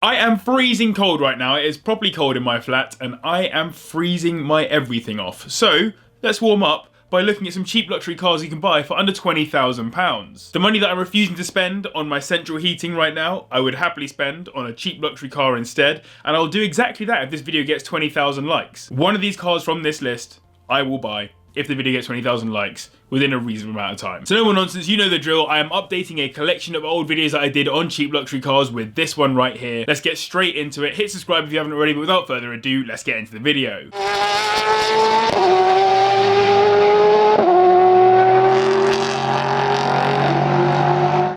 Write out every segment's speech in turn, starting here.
I am freezing cold right now. It is properly cold in my flat and I am freezing my everything off. So let's warm up by looking at some cheap luxury cars you can buy for under £20,000. The money that I'm refusing to spend on my central heating right now, I would happily spend on a cheap luxury car instead, and I'll do exactly that if this video gets 20,000 likes. One of these cars from this list, I will buy if the video gets 20,000 likes within a reasonable amount of time. So no more nonsense, you know the drill. I am updating a collection of old videos that I did on cheap luxury cars with this one right here. Let's get straight into it. Hit subscribe if you haven't already, but without further ado, let's get into the video.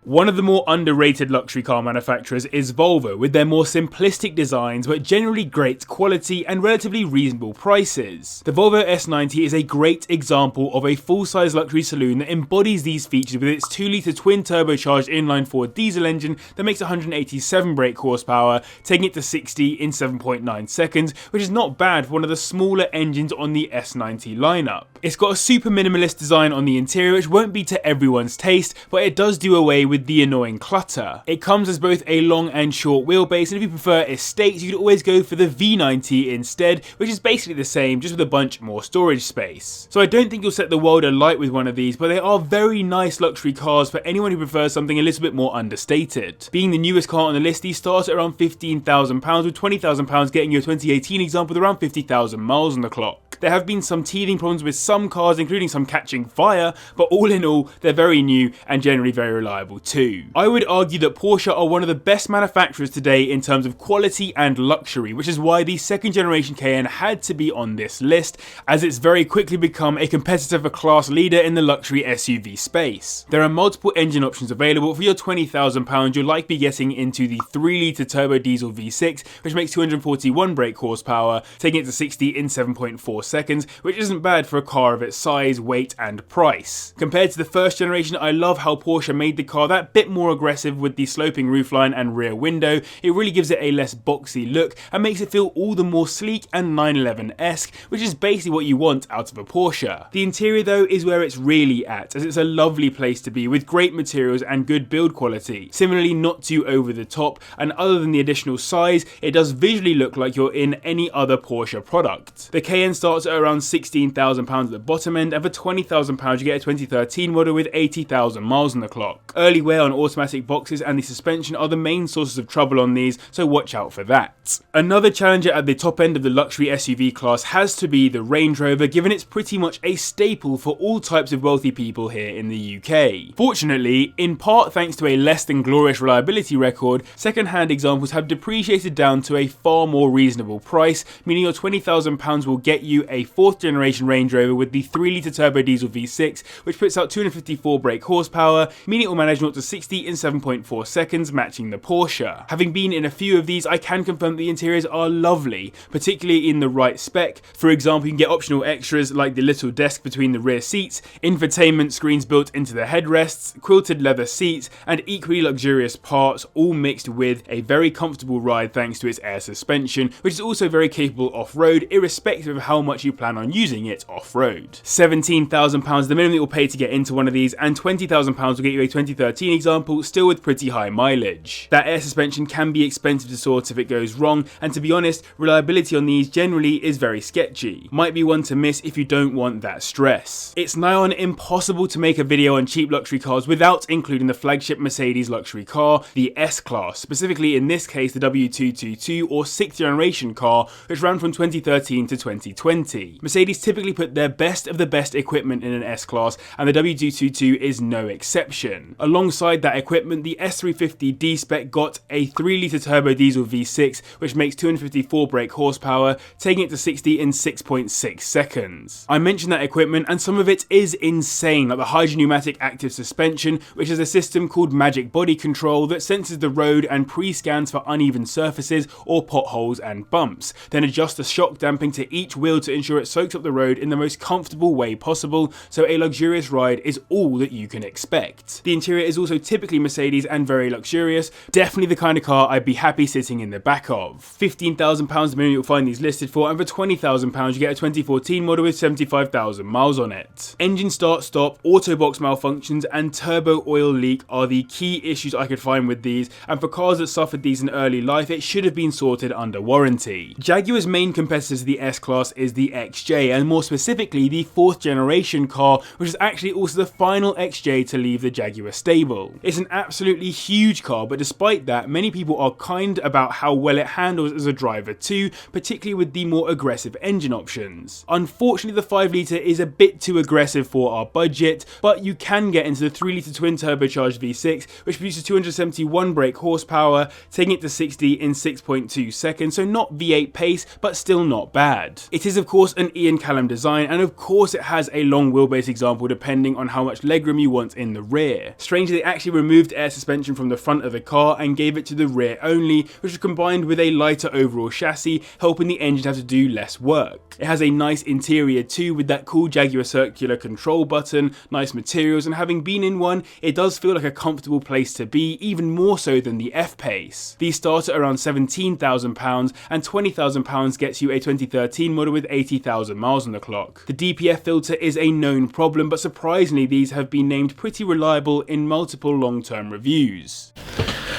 One of the more underrated luxury car manufacturers is Volvo, with their more simplistic designs but generally great quality and relatively reasonable prices. The Volvo S90 is a great example of a full-size luxury saloon that embodies these features with its 2-litre twin-turbocharged inline-4 diesel engine that makes 187 brake horsepower, taking it to 60 in 7.9 seconds, which is not bad for one of the smaller engines on the S90 lineup. It's got a super minimalist design on the interior which won't be to everyone's taste, but it does do away with the annoying clutter. It comes as both a long and short wheelbase, and if you prefer estates, you could always go for the V90 instead, which is basically the same, just with a bunch more storage space. So I don't think you'll set the world alight with one of these, but they are very nice luxury cars for anyone who prefers something a little bit more understated. Being the newest car on the list, these start at around £15,000, with £20,000 getting you a 2018 example with around 50,000 miles on the clock. There have been some teething problems with some cars, including some catching fire, but all in all, they're very new and generally very reliable too. I would argue that Porsche are one of the best manufacturers today in terms of quality and luxury, which is why the second generation Cayenne had to be on this list, as it's very quickly become a competitor for class leader in the luxury SUV space. There are multiple engine options available. For your £20,000, you'll likely be getting into the 3-litre turbo diesel V6, which makes 241 brake horsepower, taking it to 60 in 7.4 seconds, which isn't bad for a car of its size, weight and price. Compared to the first generation, I love how Porsche made the car that bit more aggressive with the sloping roofline and rear window. It really gives it a less boxy look and makes it feel all the more sleek and 911-esque, which is basically what you want out of a Porsche. The interior though is where it's really at, as it's a lovely place to be with great materials and good build quality. Similarly, not too over the top, and other than the additional size, it does visually look like you're in any other Porsche product. The Cayenne starts at around £16,000 at the bottom end, and for £20,000 you get a 2013 model with 80,000 miles on the clock. Early wear on automatic boxes and the suspension are the main sources of trouble on these, so watch out for that. Another challenger at the top end of the luxury SUV class has to be the Range Rover, given it's pretty much a staple for all types of wealthy people here in the UK. Fortunately, in part thanks to a less than glorious reliability record, second-hand examples have depreciated down to a far more reasonable price, meaning your £20,000 will get you a 4th generation Range Rover with the 3-litre turbo diesel V6, which puts out 254 brake horsepower, meaning it will manage 0 to 60 in 7.4 seconds, matching the Porsche. Having been in a few of these, I can confirm that the interiors are lovely, particularly in the right spec. For example, you can get optional extras like the little desk between the rear seats, infotainment screens built into the headrests, quilted leather seats, and equally luxurious parts, all mixed with a very comfortable ride thanks to its air suspension, which is also very capable off-road, irrespective of how much you plan on using it off-road. £17,000 the minimum that you'll pay to get into one of these, and £20,000 will get you a 2013 example, still with pretty high mileage. That air suspension can be expensive to sort if it goes wrong, and to be honest, reliability on these generally is very sketchy. Might be one to miss if you don't want that stress. It's nigh on impossible to make a video on cheap luxury cars without including the flagship Mercedes luxury car, the S-Class, specifically in this case the W222 or 6th generation car, which ran from 2013 to 2020. Mercedes typically put their best of the best equipment in an S-Class, and the W222 is no exception. Alongside that equipment, the S350D spec got a 3-litre turbo diesel V6, which makes 254 brake horsepower, taking it to 60 in 6.6 seconds. I mentioned that equipment, and some of it is insane, like the hydropneumatic active suspension, which is a system called Magic Body Control that senses the road and pre-scans for uneven surfaces or potholes and bumps, then adjusts the shock damping to each wheel to to ensure it soaks up the road in the most comfortable way possible, so a luxurious ride is all that you can expect. The interior is also typically Mercedes and very luxurious, definitely the kind of car I'd be happy sitting in the back of. £15,000 the minimum you'll find these listed for, and for £20,000 you get a 2014 model with 75,000 miles on it. Engine start-stop, auto box malfunctions and turbo oil leak are the key issues I could find with these, and for cars that suffered these in early life it should have been sorted under warranty. Jaguar's main competitor to the S-Class is the XJ, and more specifically the 4th generation car, which is actually also the final XJ to leave the Jaguar stable. It's an absolutely huge car, but despite that, many people are kind about how well it handles as a driver too, particularly with the more aggressive engine options. Unfortunately, the 5 litre is a bit too aggressive for our budget, but you can get into the 3 litre twin turbocharged V6, which produces 271 brake horsepower, taking it to 60 in 6.2 seconds, so not V8 pace, but still not bad. It is of course an Ian Callum design, and of course it has a long wheelbase example depending on how much legroom you want in the rear. Strangely, they actually removed air suspension from the front of the car and gave it to the rear only, which was combined with a lighter overall chassis, helping the engine have to do less work. It has a nice interior too, with that cool Jaguar circular control button, nice materials, and having been in one, it does feel like a comfortable place to be, even more so than the F-Pace. These start at around £17,000, and £20,000 gets you a 2013 model with 80,000 miles on the clock. The DPF filter is a known problem, but surprisingly these have been named pretty reliable in multiple long-term reviews.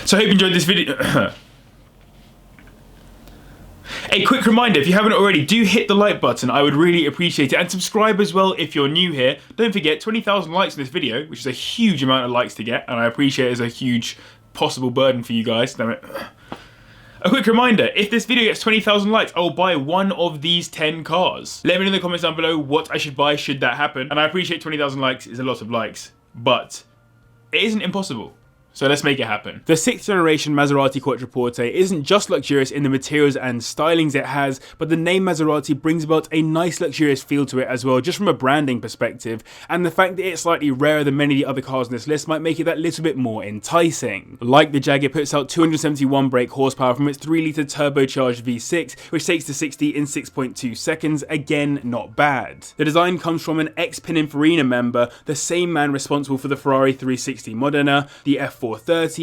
So I hope you enjoyed this video. A quick reminder, if you haven't already, do hit the like button, I would really appreciate it, and subscribe as well if you're new here. Don't forget, 20,000 likes in this video, which is a huge amount of likes to get, and I appreciate it as a huge possible burden for you guys, damn it. A quick reminder, if this video gets 20,000 likes, I will buy one of these 10 cars. Let me know in the comments down below what I should buy should that happen, and I appreciate 20,000 likes is a lot of likes, but it isn't impossible. So let's make it happen. The 6th generation Maserati Quattroporte isn't just luxurious in the materials and stylings it has, but the name Maserati brings about a nice luxurious feel to it as well, just from a branding perspective, and the fact that it's slightly rarer than many of the other cars on this list might make it that little bit more enticing. Like the Jag, it puts out 271 brake horsepower from its 3 litre turbocharged V6, which takes to 60 in 6.2 seconds, again not bad. The design comes from an ex-Pininfarina member, the same man responsible for the Ferrari 360 Modena, the F430,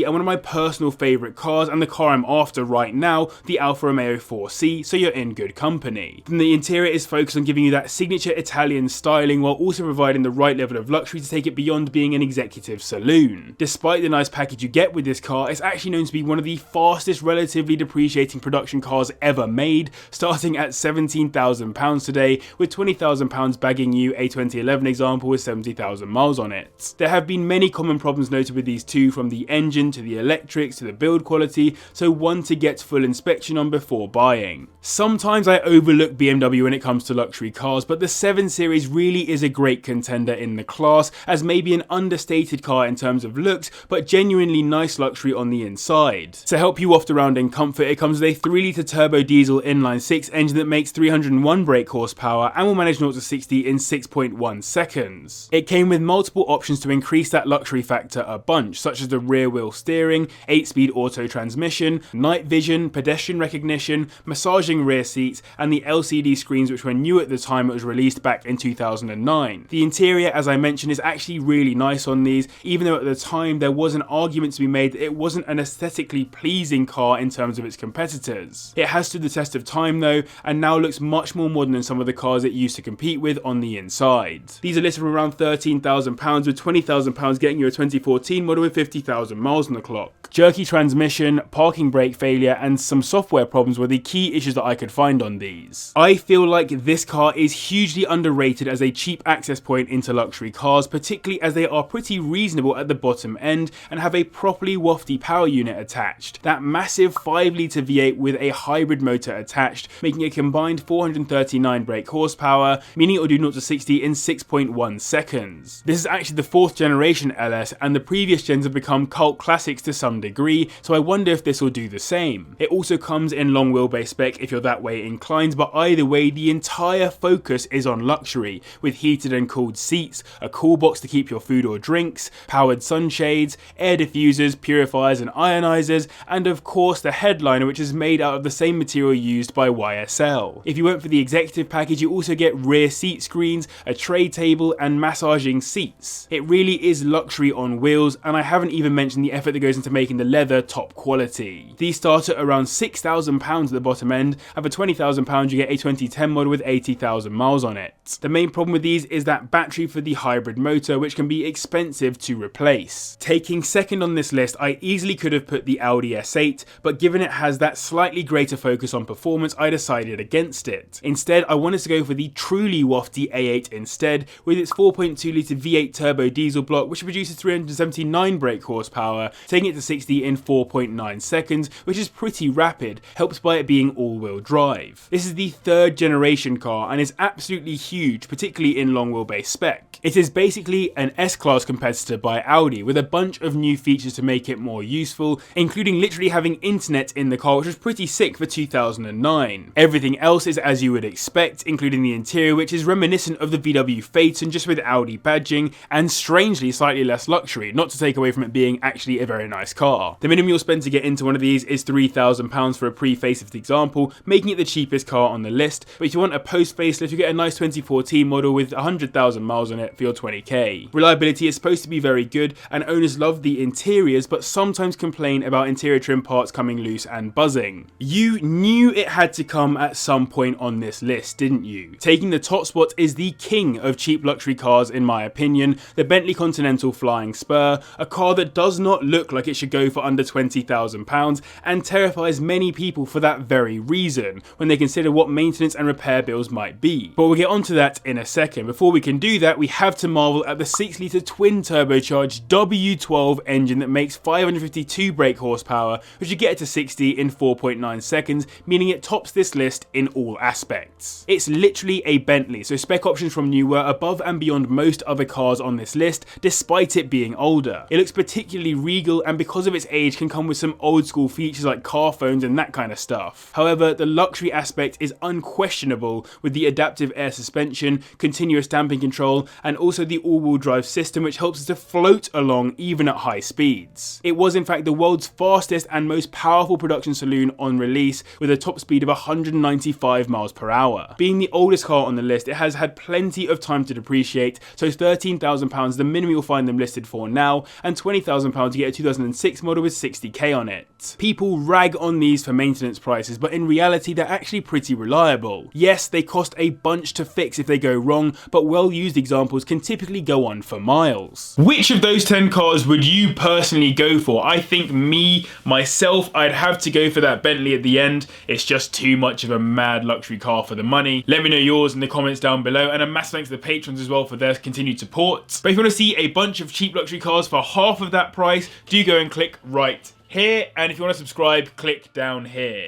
and one of my personal favourite cars, and the car I'm after right now, the Alfa Romeo 4C, so you're in good company. Then the interior is focused on giving you that signature Italian styling while also providing the right level of luxury to take it beyond being an executive saloon. Despite the nice package you get with this car, it's actually known to be one of the fastest relatively depreciating production cars ever made, starting at £17,000 today, with £20,000 bagging you a 2011 example with 70,000 miles on it. There have been many common problems noted with these two, from the engine to the electrics to the build quality, so one to get full inspection on before buying. Sometimes I overlook BMW when it comes to luxury cars, but the 7 Series really is a great contender in the class, as maybe an understated car in terms of looks, but genuinely nice luxury on the inside. To help you waft around in comfort, it comes with a 3 litre turbo diesel inline-6 engine that makes 301 brake horsepower and will manage 0 to 60 in 6.1 seconds. It came with multiple options to increase that luxury factor a bunch, such as the rear wheel steering, 8-speed auto transmission, night vision, pedestrian recognition, massaging rear seats, and the LCD screens, which were new at the time it was released back in 2009. The interior, as I mentioned, is actually really nice on these, even though at the time there was an argument to be made that it wasn't an aesthetically pleasing car in terms of its competitors. It has stood the test of time though, and now looks much more modern than some of the cars it used to compete with on the inside. These are listed for around £13,000, with £20,000 getting you a 2014 model with 50,000 miles on the clock. Jerky transmission, parking brake failure, and some software problems were the key issues that I could find on these. I feel like this car is hugely underrated as a cheap access point into luxury cars, particularly as they are pretty reasonable at the bottom end and have a properly wafty power unit attached. That massive 5 litre V8 with a hybrid motor attached, making a combined 439 brake horsepower, meaning it will do 0 to 60 in 6.1 seconds. This is actually the 4th generation LS, and the previous gens have become become cult classics to some degree, so I wonder if this will do the same. It also comes in long wheelbase spec if you're that way inclined, but either way the entire focus is on luxury, with heated and cooled seats, a cool box to keep your food or drinks, powered sunshades, air diffusers, purifiers and ionizers, and of course the headliner, which is made out of the same material used by YSL. If you went for the executive package, you also get rear seat screens, a tray table and massaging seats. It really is luxury on wheels, and I haven't even mentioned the effort that goes into making the leather top quality. These start at around £6,000 at the bottom end, and for £20,000 you get a 2010 model with 80,000 miles on it. The main problem with these is that battery for the hybrid motor, which can be expensive to replace. Taking second on this list, I easily could have put the Audi S8, but given it has that slightly greater focus on performance, I decided against it. Instead, I wanted to go for the truly wafty A8 instead, with its 4.2 litre V8 turbo diesel block, which produces 379 brake horsepower, taking it to 60 in 4.9 seconds, which is pretty rapid, helped by it being all-wheel drive. This is the third generation car and is absolutely huge, particularly in long wheelbase spec. It is basically an S-Class competitor by Audi, with a bunch of new features to make it more useful, including literally having internet in the car, which was pretty sick for 2009. Everything else is as you would expect, including the interior, which is reminiscent of the VW Phaeton just with Audi badging, and strangely slightly less luxury, not to take away from it being actually a very nice car. The minimum you'll spend to get into one of these is £3,000 for a pre-facelift example, making it the cheapest car on the list, but if you want a post-facelift you get a nice 2014 model with 100,000 miles on it for your 20k. Reliability is supposed to be very good, and owners love the interiors but sometimes complain about interior trim parts coming loose and buzzing. You knew it had to come at some point on this list, didn't you? Taking the top spot is the king of cheap luxury cars in my opinion, the Bentley Continental Flying Spur, a car that does not look like it should go for under £20,000 and terrifies many people for that very reason when they consider what maintenance and repair bills might be. But we'll get onto that in a second. Before we can do that, we have to marvel at the 6 litre twin turbocharged W12 engine that makes 552 brake horsepower, which should get it to 60 in 4.9 seconds, meaning it tops this list in all aspects. It's literally a Bentley, so spec options from new were above and beyond most other cars on this list, despite it being older. It looks particularly regal, and because of its age can come with some old school features like car phones and that kind of stuff. However, the luxury aspect is unquestionable with the adaptive air suspension, continuous damping control, and also the all-wheel drive system, which helps us to float along even at high speeds. It was in fact the world's fastest and most powerful production saloon on release, with a top speed of 195 miles per hour. Being the oldest car on the list, it has had plenty of time to depreciate, so £13,000 the minimum you'll find them listed for now, and £20,000 to get a 2006 model with 60k on it. People rag on these for maintenance prices, but in reality they're actually pretty reliable. Yes, they cost a bunch to fix if they go wrong, but well-used examples can typically go on for miles. Which of those 10 cars would you personally go for? I think myself, I'd have to go for that Bentley at the end. It's just too much of a mad luxury car for the money. Let me know yours in the comments down below, and a massive thanks to the patrons as well for their continued support. But if you want to see a bunch of cheap luxury cars for half of that price, do go and click right here, and if you want to subscribe, click down here.